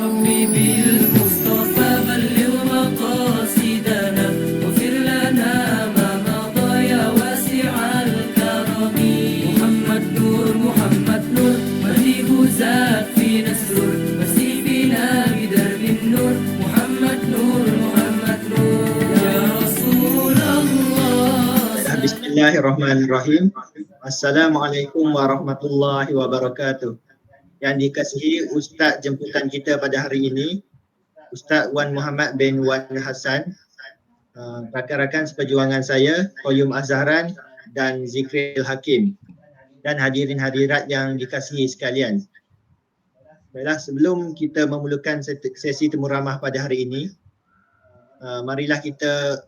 ربي بالمصطفى بلغ مقاصدنا واغفر لنا ما مضى يا واسع الكرم محمد نور مهدي زاد فينا السرور مسي فينا بدرب النور محمد نور يا رسول الله. Bismillahirrahmanirrahim. Assalamualaikum warahmatullahi wabarakatuh. Yang dikasihi Ustaz jemputan kita pada hari ini, Ustaz Wan Muhammad bin Wan Hassan, rakan-rakan seperjuangan saya, Qayyum Az-Zahran dan Zikril Hakim, dan hadirin hadirat yang dikasihi sekalian. Baiklah, sebelum kita memulakan sesi temu ramah pada hari ini, marilah kita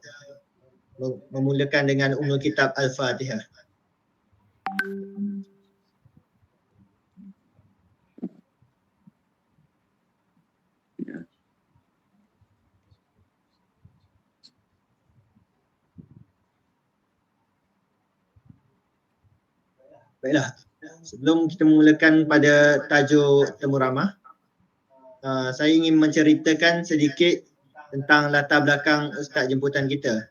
memulakan dengan Ummul Kitab Al-Fatihah. Baiklah, sebelum kita memulakan pada tajuk temu ramah, saya ingin menceritakan sedikit tentang latar belakang Ustaz jemputan kita.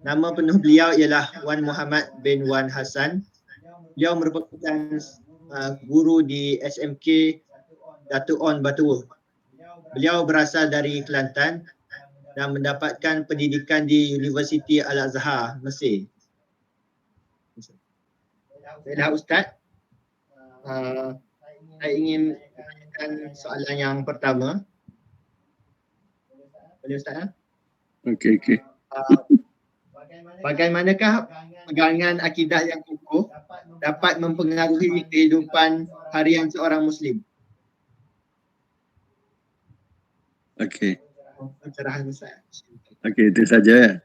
Nama penuh beliau ialah Wan Muhammad bin Wan Hassan. Beliau merupakan guru di SMK Datuk On Batuwoh. Beliau berasal dari Kelantan dan mendapatkan pendidikan di Universiti Al-Azhar, Mesir. Baiklah Ustaz, saya ingin menanyakan soalan yang pertama. Boleh Ustaz? Okey. Bagaimanakah pegangan akidah yang kukuh dapat mempengaruhi kehidupan harian seorang Muslim? Okey. Pencerahan Ustaz. Okey, itu saja.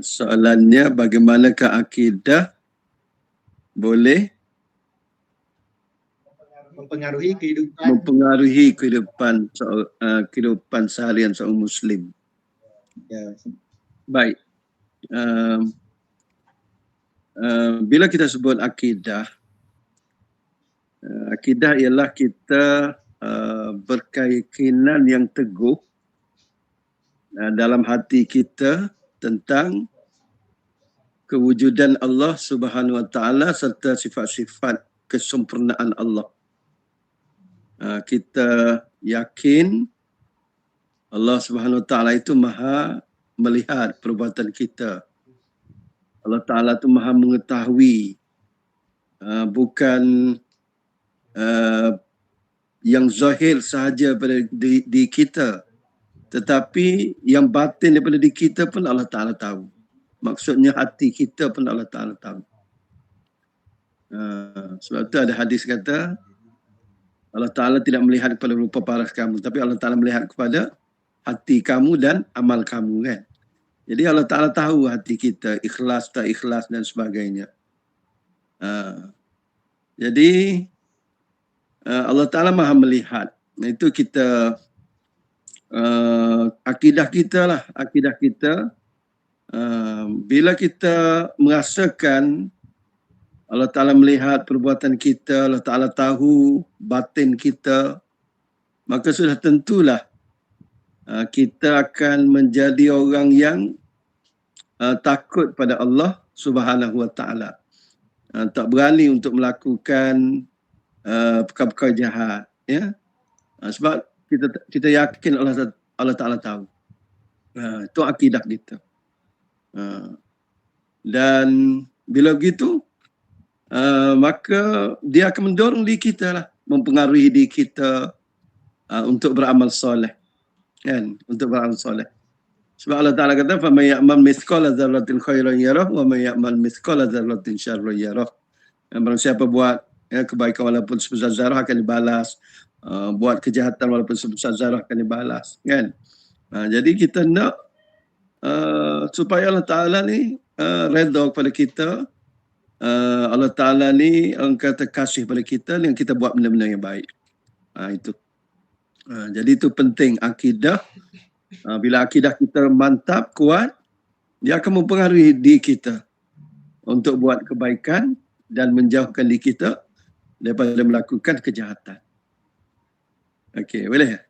Soalannya, bagaimanakah akidah boleh mempengaruhi kehidupan seharian seorang Muslim? Ya. Baik. Bila kita sebut akidah, akidah ialah kita berkeyakinan yang teguh dalam hati kita tentang kewujudan Allah Subhanahu Wa Taala serta sifat-sifat kesempurnaan Allah. Kita yakin Allah Subhanahu Wa Taala itu Maha melihat perbuatan kita. Allah Ta'ala itu Maha mengetahui, bukan yang zahir sahaja pada di kita, tetapi yang batin daripada di kita pun Allah Ta'ala tahu. Maksudnya hati kita pun Allah Ta'ala tahu. Sebab itu ada hadis kata, Allah Ta'ala tidak melihat kepada rupa paras kamu, tapi Allah Ta'ala melihat kepada hati kamu dan amal kamu, kan? Jadi Allah Ta'ala tahu hati kita, ikhlas tak ikhlas dan sebagainya. Jadi Allah Ta'ala Maha melihat. Itu kita, akidah kita lah, akidah kita. Bila kita merasakan Allah Ta'ala melihat perbuatan kita, Allah Ta'ala tahu batin kita, maka sudah tentulah kita akan menjadi orang yang takut pada Allah Subhanahu Wa Taala. Tak berani untuk melakukan perkara-perkara jahat, ya. Sebab kita yakin Allah Taala tahu. Itu akidah kita. Dan bila begitu, maka dia akan mendorong diri kita lah, mempengaruhi diri kita untuk beramal soleh. Kan, untuk beramal soleh. Sebab Allah Ta'ala kata, فَمَنْ يَعْمَلْ مِثْقَالَ ذَرَّةٍ خَيْرًا يَرَهُ وَمَنْ يَعْمَلْ مِثْقَالَ ذَرَّةٍ شَرًّا يَرَهُ. Barang siapa buat kebaikan walaupun sebesar zarah akan dibalas, buat kejahatan walaupun sebesar zarah akan dibalas, kan? Jadi kita nak supaya Allah Ta'ala ni redha kepada kita, Allah Ta'ala ni kata kasih pada kita, yang kita buat benda-benda yang baik. Itu. Jadi itu penting akidah. Bila akidah kita mantap, kuat, dia akan mempengaruhi diri kita untuk buat kebaikan dan menjauhkan diri kita daripada melakukan kejahatan. Okey, boleh?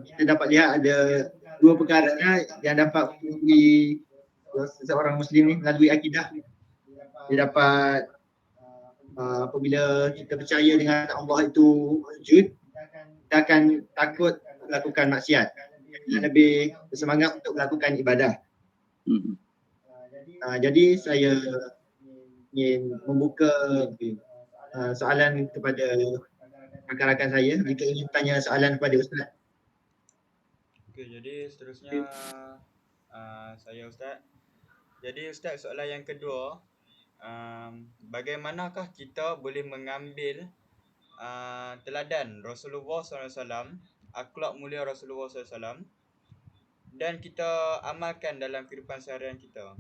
Kita dapat lihat ada dua perkara yang dapat melalui seorang Muslim ni melalui akidah. Dia dapat apabila kita percaya dengan Allah itu wujud, kita akan takut melakukan maksiat dan lebih bersemangat untuk melakukan ibadah. Jadi saya ingin membuka soalan kepada rakan-rakan saya jika ingin tanya soalan kepada Ustaz. Okey, jadi seterusnya saya Ustaz. Jadi Ustaz, soalan yang kedua, bagaimanakah kita boleh mengambil teladan Rasulullah SAW, akhlak mulia Rasulullah SAW dan kita amalkan dalam kehidupan seharian kita?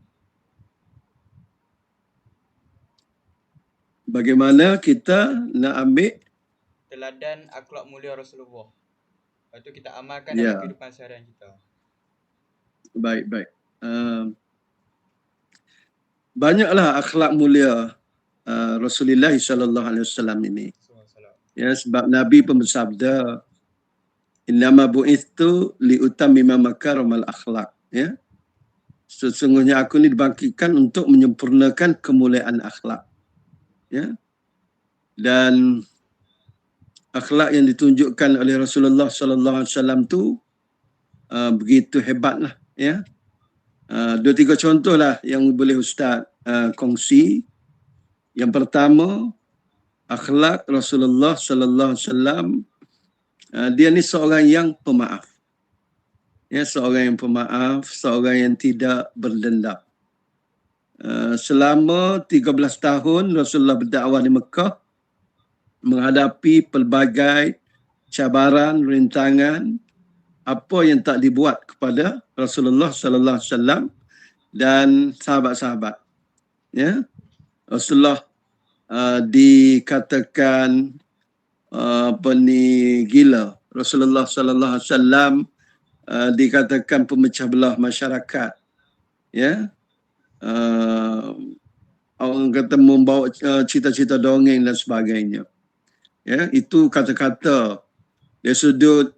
Bagaimana kita nak ambil teladan akhlak mulia Rasulullah, lepas tu kita amalkan Ya. dalam kehidupan seharian kita? baik. Banyaklah akhlak mulia Rasulullah sallallahu alaihi wasallam ini. Ya, sebab Nabi pun bersabda, innama bu'ithu liutammima makarimal akhlak. Ya. Sesungguhnya aku ni dibangkitkan untuk menyempurnakan kemuliaan akhlak. Ya. Dan akhlak yang ditunjukkan oleh Rasulullah sallallahu alaihi wasallam tu begitu hebatlah, ya. 2-3 contohlah yang boleh Ustaz kongsi. Yang pertama, akhlak Rasulullah sallallahu alaihi wasallam, dia ni seorang yang pemaaf. Ya, seorang yang pemaaf, seorang yang tidak berdendam. Selama 13 tahun Rasulullah berdakwah di Mekah, menghadapi pelbagai cabaran, rintangan, apa yang tak dibuat kepada Rasulullah sallallahu alaihi wasallam dan sahabat-sahabat. Ya. Rasulullah dikatakan gila. Rasulullah sallallahu alaihi wasallam dikatakan pemecah belah masyarakat. Ya. Orang kata membawa cita-cita dongeng dan sebagainya. Ya, itu kata-kata dari sudut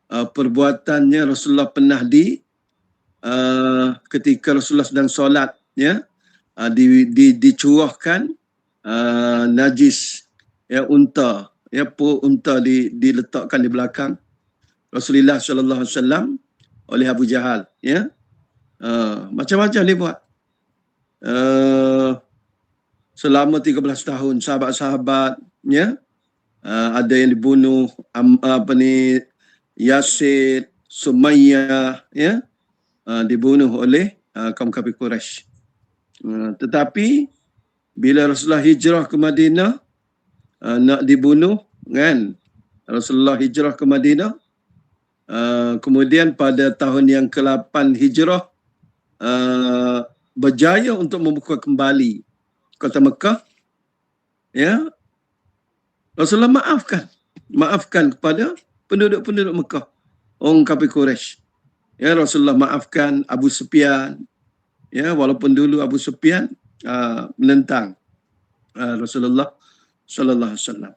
perbuatannya. Rasulullah pernah ketika Rasulullah sedang solat, ya, dicurahkan najis, ya, unta, ya, unta diletakkan di belakang Rasulullah sallallahu alaihi wasallam oleh Abu Jahal, ya. Macam-macam dia buat. Selama 13 tahun sahabat-sahabat, ya, ada yang dibunuh, Yasid, Sumayyah, ya, dibunuh oleh kaum kafir Quraisy. Tetapi bila Rasulullah hijrah ke Madinah, nak dibunuh, kan, Rasulullah hijrah ke Madinah, kemudian pada tahun yang ke-8 hijrah, berjaya untuk membuka kembali kota Mekah, ya. Rasulullah maafkan kepada penduduk-penduduk Mekah, orang kafir Quraisy. Ya, Rasulullah maafkan Abu Sufyan, ya, walaupun dulu Abu Sufyan menentang Rasulullah sallallahu alaihi wasallam.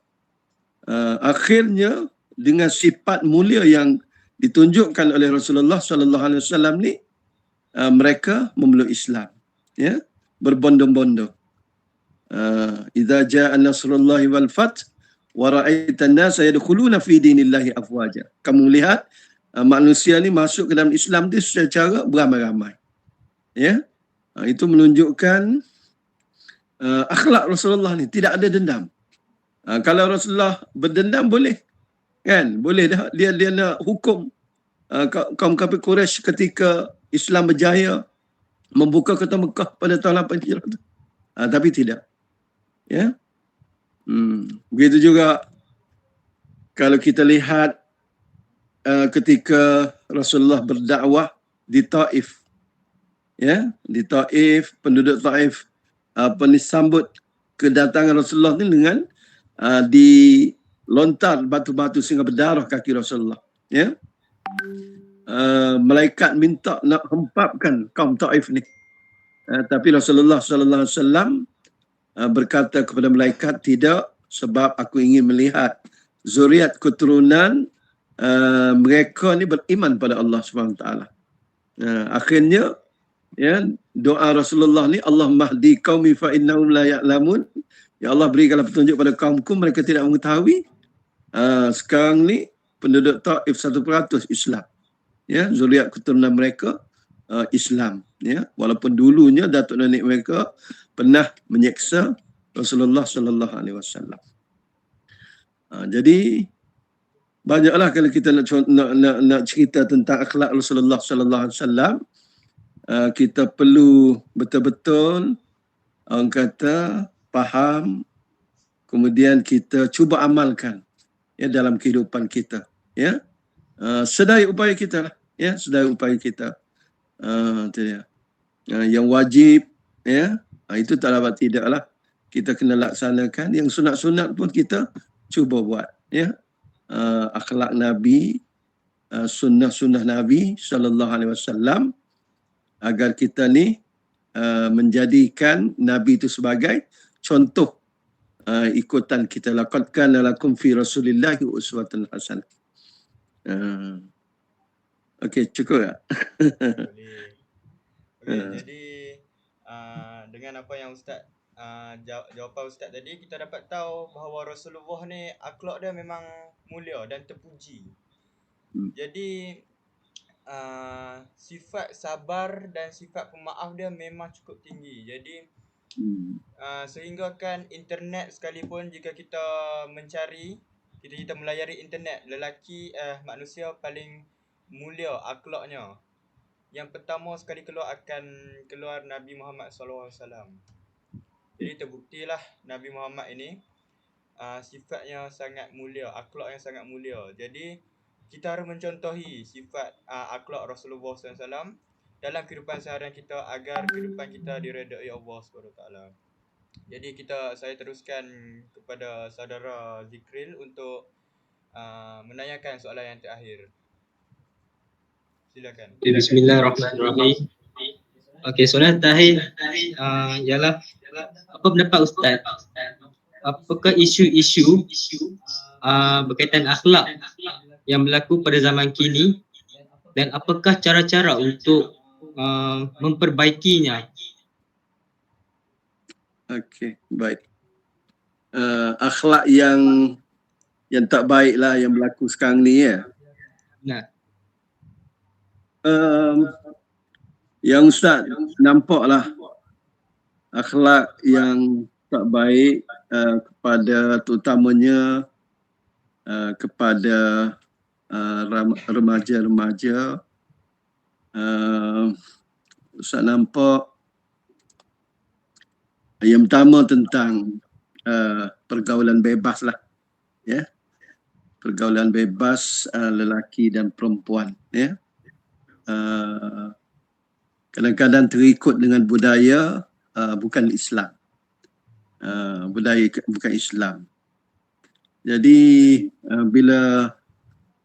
Akhirnya dengan sifat mulia yang ditunjukkan oleh Rasulullah sallallahu alaihi wasallam ni, mereka memeluk Islam, ya, berbondong-bondong. Idza jaa nasrullahi wal fath wa ra'aitan nasa yadkhuluna fi dinillahi afwaja. Kamu lihat manusia ni masuk ke dalam Islam dia secara beramai-ramai. Ya. Itu menunjukkan akhlak Rasulullah ni tidak ada dendam. Kalau Rasulullah berdendam boleh, kan? Boleh dah dia nak hukum kaum kafir Quraisy ketika Islam berjaya membuka kota Mekah pada tahun 8 Hijrah. Tapi tidak. Ya. Begitu juga kalau kita lihat ketika Rasulullah berdakwah di Taif. Ya, di Taif, penduduk Taif sambut kedatangan Rasulullah ni dengan dilontar batu-batu sehingga berdarah kaki Rasulullah. Ya. Malaikat minta nak hempapkan kaum Taif ni. Tapi Rasulullah sallallahu alaihi wasallam berkata kepada malaikat, tidak, sebab aku ingin melihat zuriat keturunan mereka ni beriman pada Allah SWT. Akhirnya ya, doa Rasulullah ni, Allahumma hdi qaumi fa innahum la ya'lamun. Ya Allah, berikanlah petunjuk pada kaumku, mereka tidak mengetahui. Sekarang ni penduduk Taif 1% Islam. Ya, zuriat keturunan mereka Islam. Ya, walaupun dulunya datuk nenek mereka pernah menyeksa Rasulullah sallallahu alaihi wasallam. Jadi banyaklah kalau kita nak cerita tentang akhlak Rasulullah sallallahu alaihi wasallam. Kita perlu betul-betul orang kata faham, kemudian kita cuba amalkan ya dalam kehidupan kita, ya. Sedaya upaya kita lah, ya, sedaya upaya kita. Itu dia. Yang wajib, ya, itu tak dapat tidaklah kita kena laksanakan. Yang sunat-sunat pun kita cuba buat, ya. Akhlak Nabi, sunnah-sunnah Nabi sallallahu alaihi wasallam, agar kita ni menjadikan Nabi itu sebagai contoh ikutan kita. Laqad kana lakum fi Rasulillahi uswatun hasanah. Okey, cukup tak? Boleh. Jadi dengan apa yang Ustaz jawapan Ustaz tadi, kita dapat tahu bahawa Rasulullah ni akhlak dia memang mulia dan terpuji. Jadi sifat sabar dan sifat pemaaf dia memang cukup tinggi. Jadi sehingga kan internet sekalipun, jika kita mencari, kita melayari internet, manusia paling mulia akhlaknya, yang pertama sekali akan keluar Nabi Muhammad SAW. Jadi terbuktilah Nabi Muhammad ini sifatnya sangat mulia, akhlaknya sangat mulia. Jadi kita harus mencontohi sifat akhlak Rasulullah SAW dalam kehidupan seharian kita, agar kehidupan kita diredai Allah SWT. Jadi saya teruskan kepada saudara Zikril untuk menanyakan soalan yang terakhir. Silakan. Bismillahirrahmanirrahim. Okey, soalan terakhir ialah, apa pendapat Ustaz? Apakah isu-isu berkaitan akhlak yang berlaku pada zaman kini, dan apakah cara-cara untuk memperbaikinya? Okey, baik. Akhlak yang tak baik lah yang berlaku sekarang ni, ya. Nah. Yang Ustaz nampak lah akhlak yang tak baik kepada, terutamanya kepada remaja-remaja. Ustaz nampak yang pertama tentang pergaulan bebas lah, ya, pergaulan bebas lelaki dan perempuan, ya. Kadang-kadang terikut dengan budaya bukan Islam, budaya bukan Islam. Jadi bila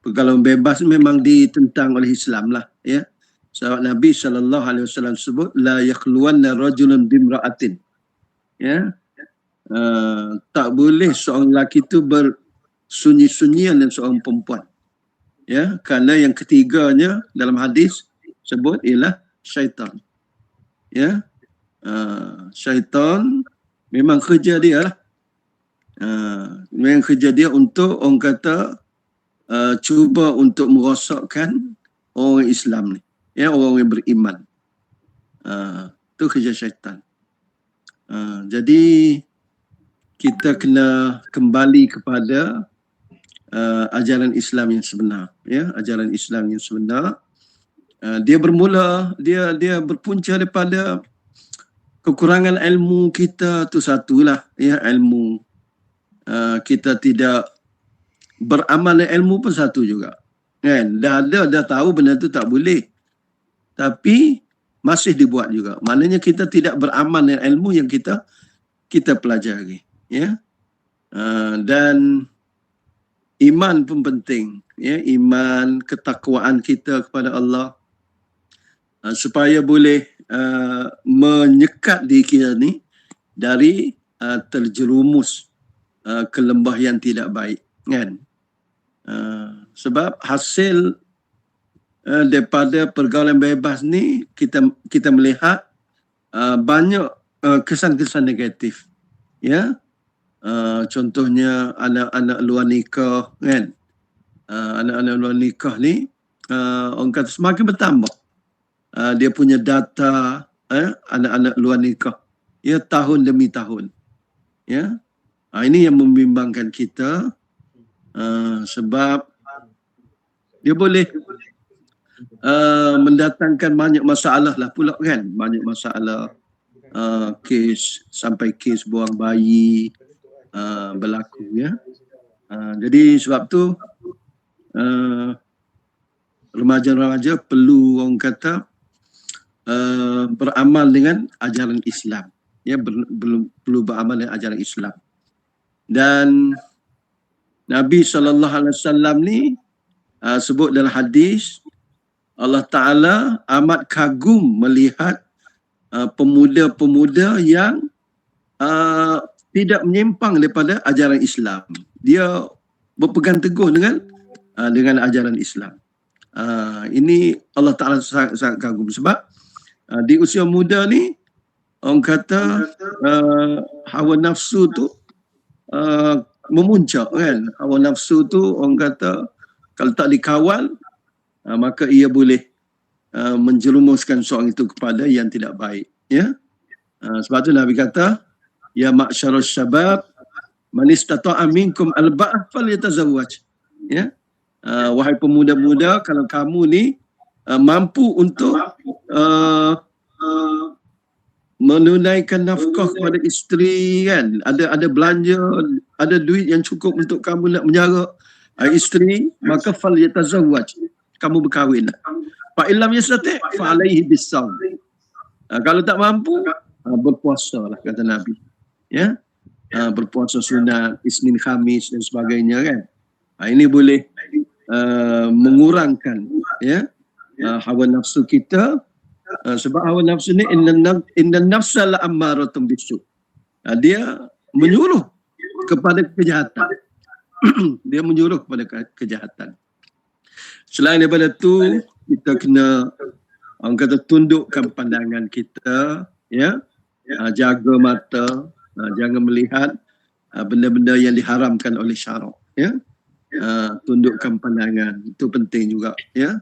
pergaulan bebas memang ditentang oleh Islam lah, ya. Sebab Nabi SAW sebut, la yakhluwanna rajulun bimra'atin, ya. Tak boleh seorang lelaki itu bersunyi-sunyian dengan seorang perempuan, ya, kerana yang ketiganya dalam hadis sebut ialah syaitan, ya. Syaitan memang kerja dia lah, memang kerja dia untuk, orang kata, cuba untuk merosakkan orang Islam ni, ya, orang yang beriman. Itu kerja syaitan. Jadi kita kena kembali kepada ajaran Islam yang sebenar, ya, ajaran Islam yang sebenar. Dia bermula, dia berpunca daripada kekurangan ilmu kita tu satulah, ya, ilmu. Kita tidak beramal dengan ilmu pun satu juga, kan. Dah tahu benda tu tak boleh, tapi masih dibuat juga. Maknanya kita tidak beramal dengan ilmu yang kita pelajari, ya. Dan iman pun penting, ya, iman, ketakwaan kita kepada Allah, supaya boleh menyekat diri kita ni dari terjerumus ke lembah yang tidak baik, kan? Sebab hasil daripada pergaulan bebas ni kita melihat banyak kesan-kesan negatif, ya. Contohnya anak-anak luar nikah, kan? Anak-anak luar nikah ni orang kata semakin bertambah dia punya data anak-anak luar nikah, ya, tahun demi tahun, ya. Ini yang membimbangkan kita sebab dia boleh mendatangkan banyak masalah lah pula, kan? Banyak masalah, kes sampai kes buang bayi berlaku, ya. Jadi sebab tu remaja-remaja perlu orang kata beramal dengan ajaran Islam, ya, perlu beramal dengan ajaran Islam. Dan Nabi SAW ni sebut dalam hadis, Allah Ta'ala amat kagum melihat pemuda-pemuda yang tidak menyimpang daripada ajaran Islam. Dia berpegang teguh dengan ajaran Islam. Ini Allah Ta'ala sangat kagum sebab di usia muda ni orang kata hawa nafsu tu memuncak, kan? Hawa nafsu tu orang kata kalau tak dikawal maka ia boleh menjerumuskan seorang itu kepada yang tidak baik, ya. Sebab tu Nabi kata, ya ma'syarus syabab man istata'a minkum alba'ah falyatazawwaj, ya. Wahai pemuda-muda, kalau kamu ni mampu untuk menunaikan nafkah kepada isteri, kan, ada belanja, ada duit yang cukup untuk kamu nak menjara isteri, maka falyatazawwaj, kamu berkahwin. Fa illam yastati' fa alaihi bisawm. Kalau tak mampu, berpuasalah, kata Nabi, ya. Berpuasa sunat, Isnin Khamis dan sebagainya, kan. Ini boleh mengurangkan, ya, hawa nafsu kita. Sebab hawa nafsu ni inna nafsa la ammaratun bisu. Dia menyuruh kepada kejahatan. Dia menyuruh kepada kejahatan. Selain daripada tu, kita kena orang kata tundukkan pandangan kita, ya. Jaga mata, jangan melihat benda-benda yang diharamkan oleh syarak, ya. Tundukkan pandangan, itu penting juga, ya.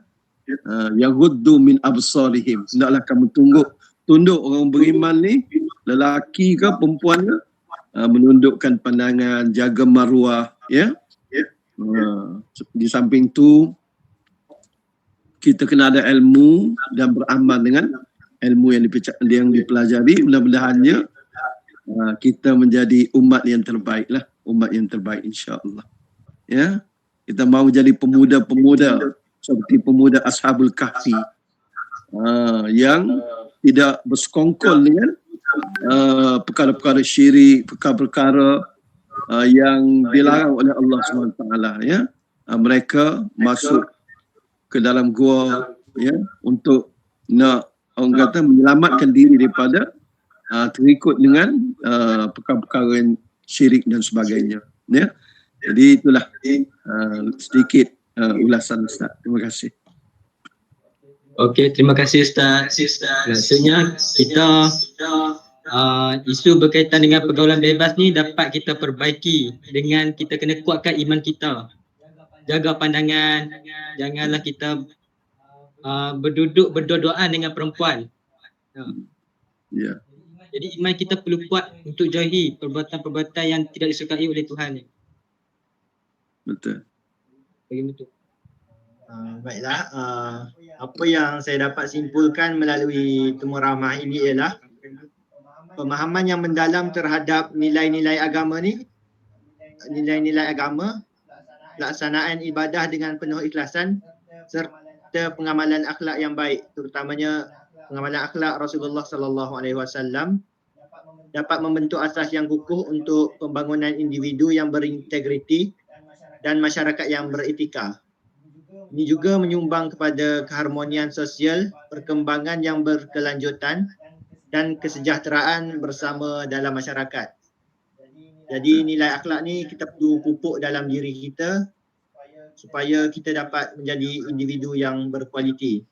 Yaghuddu min absarihim, hendaklah kamu tunduk orang beriman ni, lelaki ke perempuan ke, menundukkan pandangan, jaga maruah, ya. Di samping tu kita kena ada ilmu dan beramal dengan ilmu yang dipelajari. Mudah-mudahannya kita menjadi umat yang terbaik lah, umat yang terbaik insya-Allah, ya. Kita mahu jadi pemuda-pemuda seperti pemuda Ashabul Kahfi yang tidak bersekongkol dengan perkara-perkara syirik, perkara-perkara yang dilarang oleh Allah SWT, ya. Mereka masuk ke dalam gua, ya, untuk nak orang kata menyelamatkan diri daripada terikut dengan perkara-perkara syirik dan sebagainya, ya. Jadi itulah sedikit ulasan Ustaz. Terima kasih. Okey, terima kasih Ustaz. Rasanya kita isu berkaitan dengan pergaulan bebas ni dapat kita perbaiki dengan kita kena kuatkan iman kita. Jaga pandangan, janganlah kita berduduk berdoa-doa dengan perempuan. Ya. Jadi iman kita perlu kuat untuk jauhi perbuatan-perbuatan yang tidak disukai oleh Tuhan. Betul. Bagaimana tu? Baiklah, apa yang saya dapat simpulkan melalui temu ramah ini ialah pemahaman yang mendalam terhadap nilai-nilai agama ni, nilai-nilai agama, pelaksanaan ibadah dengan penuh ikhlasan serta pengamalan akhlak yang baik, terutamanya pengamalan akhlak Rasulullah sallallahu alaihi wasallam dapat membentuk asas yang kukuh untuk pembangunan individu yang berintegriti dan masyarakat yang beretika. Ini juga menyumbang kepada keharmonian sosial, perkembangan yang berkelanjutan dan kesejahteraan bersama dalam masyarakat. Jadi nilai akhlak ni kita perlu pupuk dalam diri kita supaya kita dapat menjadi individu yang berkualiti.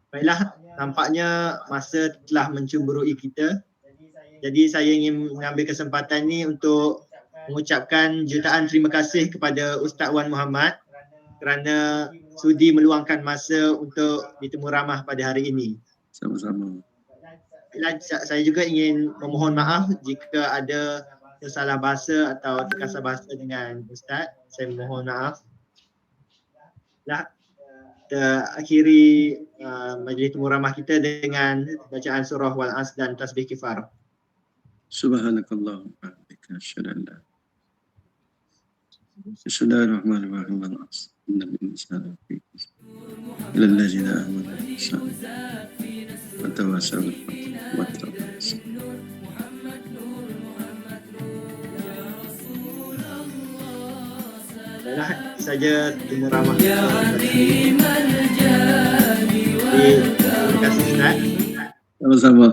Baiklah, nampaknya masa telah mencemburui kita. Jadi saya ingin mengambil kesempatan ni untuk mengucapkan jutaan terima kasih kepada Ustaz Wan Muhammad kerana sudi meluangkan masa untuk ditemu ramah pada hari ini. Sama-sama. Saya juga ingin memohon maaf jika ada salah bahasa atau terkasar bahasa dengan Ustaz. Saya mohon maaf. Kita akhiri majlis temu ramah kita dengan bacaan surah Wal-As dan tasbih kifar. Subhanakallahumma wa bihamdika asyhadu an la Bismillahirrahmanirrahim. Wal-As. Innal insana lafi khusr. Illa allazina amanu wa tawassaw bil haqqi wa tawassaw. Baiklah, saja temu ramah. يا عظيم الجاد Terima kasih Ustaz. Sama-sama.